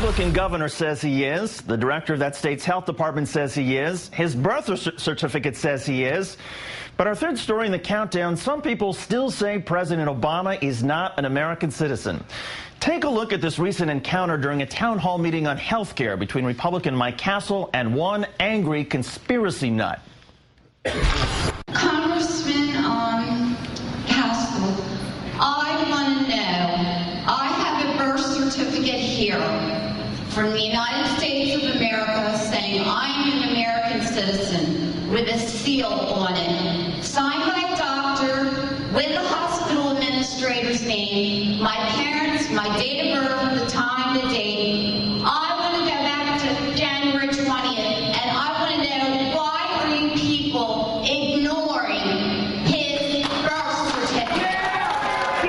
Republican governor says he is. The director of that state's health department says he is. His birth certificate says he is. But our third story in the countdown, some people still say President Obama is not an American citizen. Take a look at this recent encounter during a town hall meeting on health care between Republican Mike Castle and one angry conspiracy nut. Congressman Castle, I want to know, I have a birth certificate here from the United States of America saying I'm an American citizen with a seal on it, signed by a doctor with the hospital administrator's name, my parents, my date of birth, the time, the date. I want to go back to January 20th, and I want to know, why are you people ignoring his birth certificate? He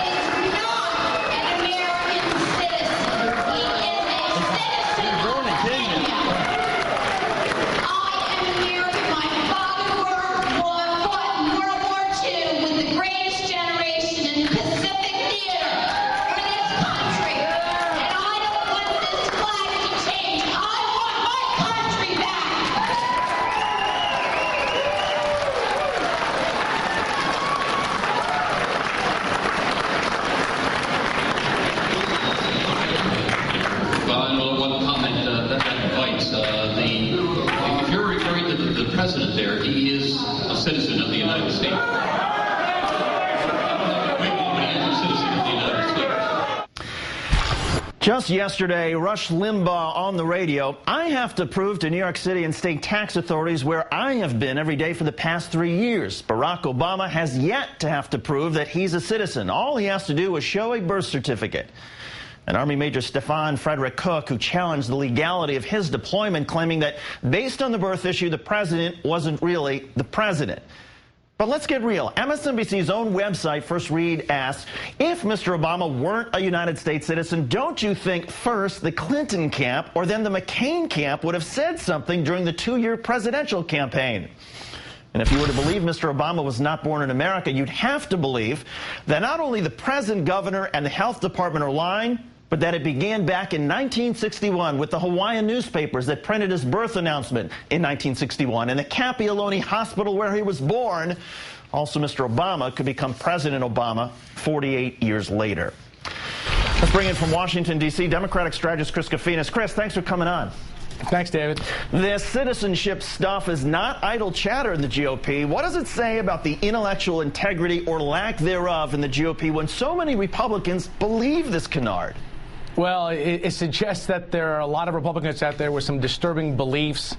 is not an American citizen. He is a citizen of Kenya. I am American. My father fought in World War II with the greatest generation in the Pacific Theater for this country. And I don't want this flag to change. I want my country back. Well, I know one comment that invites if you're referring to the president there, he is a citizen of the United States. He is a citizen of the United States. Just yesterday, Rush Limbaugh on the radio. I have to prove to New York City and state tax authorities where I have been every day for the past 3 years. Barack Obama has yet to have to prove that he's a citizen. All he has to do is show a birth certificate. And Army Major Stefan Frederick Cook, who challenged the legality of his deployment, claiming that based on the birth issue, the president wasn't really the president. But let's get real. MSNBC's own website, First Read, asks, if Mr. Obama weren't a United States citizen, don't you think first the Clinton camp or then the McCain camp would have said something during the 2-year presidential campaign? And if you were to believe Mr. Obama was not born in America, you'd have to believe that not only the present governor and the health department are lying, but that it began back in 1961 with the Hawaiian newspapers that printed his birth announcement in 1961 and the Kapi'olani Hospital where he was born. Also, Mr. Obama could become President Obama 48 years later. Let's bring in from Washington, D.C., Democratic strategist Chris Kofinas. Chris, thanks for coming on. Thanks, David. This citizenship stuff is not idle chatter in the GOP. What does it say about the intellectual integrity or lack thereof in the GOP when so many Republicans believe this canard? Well, it suggests that there are a lot of Republicans out there with some disturbing beliefs,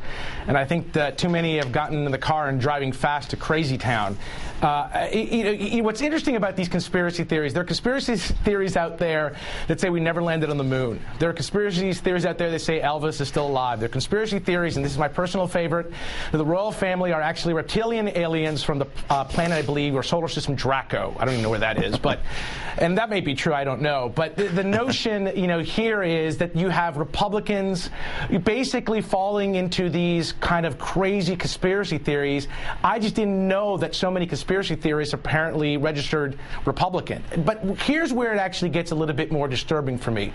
and I think that too many have gotten in the car and driving fast to crazy town. What's interesting about these conspiracy theories, there are conspiracy theories out there that say we never landed on the moon. There are conspiracy theories out there that say Elvis is still alive. There are conspiracy theories, and this is my personal favorite, that the royal family are actually reptilian aliens from the planet, I believe, or solar system Draco. I don't even know where that is, but, and that may be true, I don't know. But the notion, here is that you have Republicans basically falling into these kind of crazy conspiracy theories. I just didn't know that so many conspiracy theorists apparently registered Republican. But here's where it actually gets a little bit more disturbing for me.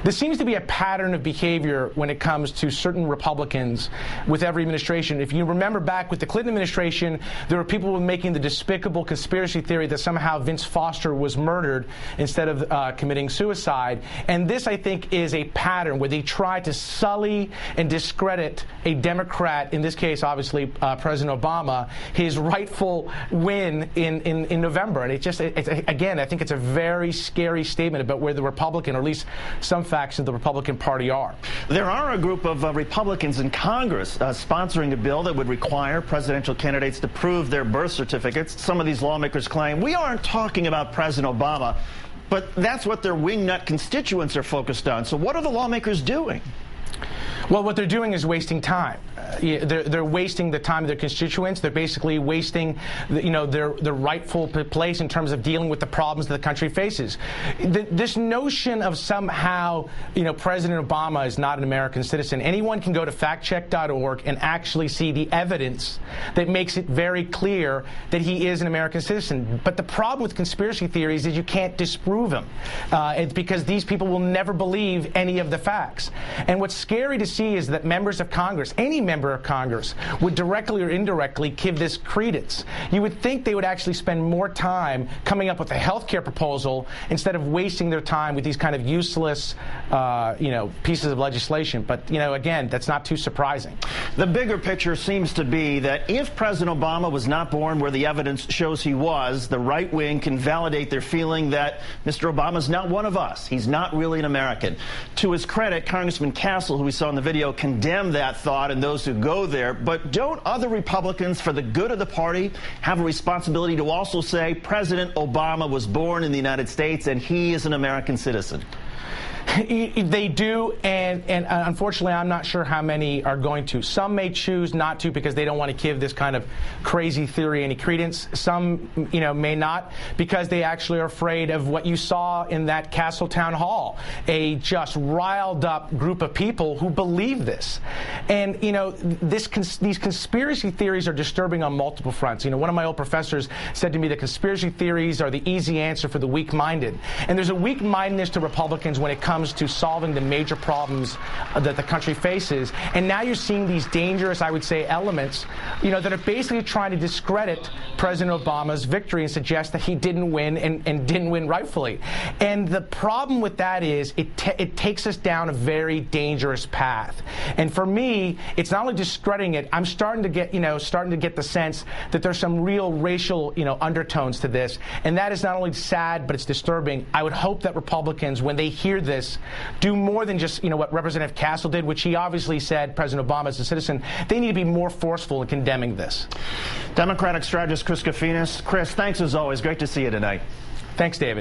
There seems to be a pattern of behavior when it comes to certain Republicans with every administration. If you remember back with the Clinton administration, there were people making the despicable conspiracy theory that somehow Vince Foster was murdered instead of committing suicide. And this, I think, is a pattern where they try to sully and discredit a Democrat, in this case, obviously, President Obama, his rightful win in November. And again, I think it's a very scary statement about where the Republican, or at least some factions of the Republican Party are. There are a group of Republicans in Congress sponsoring a bill that would require presidential candidates to prove their birth certificates. Some of these lawmakers claim we aren't talking about President Obama, but that's what their wingnut constituents are focused on. So what are the lawmakers doing? Well, what they're doing is wasting time. They're wasting the time of their constituents. They're basically wasting, their rightful place in terms of dealing with the problems that the country faces. This notion of somehow, President Obama is not an American citizen. Anyone can go to factcheck.org and actually see the evidence that makes it very clear that he is an American citizen. But the problem with conspiracy theories is you can't disprove them. It's because these people will never believe any of the facts. And what's scary to see is that members of Congress, any member of Congress, would directly or indirectly give this credence. You would think they would actually spend more time coming up with a health care proposal instead of wasting their time with these kind of useless, pieces of legislation. But, again, that's not too surprising. The bigger picture seems to be that if President Obama was not born where the evidence shows he was, the right wing can validate their feeling that Mr. Obama's not one of us. He's not really an American. To his credit, Congressman Castle, who we saw in the video, condemned that thought and those who go there. But don't other Republicans, for the good of the party, have a responsibility to also say President Obama was born in the United States and he is an American citizen? They do, and unfortunately, I'm not sure how many are going to. Some may choose not to because they don't want to give this kind of crazy theory any credence. Some, may not because they actually are afraid of what you saw in that Castle Town Hall, a just riled up group of people who believe this. And, these conspiracy theories are disturbing on multiple fronts. One of my old professors said to me that conspiracy theories are the easy answer for the weak-minded. And there's a weak-mindedness to Republicans when it comes to solving the major problems that the country faces. And now you're seeing these dangerous, I would say, elements, that are basically trying to discredit President Obama's victory and suggest that he didn't win and didn't win rightfully. And the problem with that is it takes us down a very dangerous path. And for me, it's not only discrediting it, I'm starting to get the sense that there's some real racial, undertones to this. And that is not only sad, but it's disturbing. I would hope that Republicans, when they hear this, do more than just, what Representative Castle did, which he obviously said President Obama is a citizen. They need to be more forceful in condemning this. Democratic strategist Chris Kofinas. Chris, thanks as always. Great to see you tonight. Thanks, David.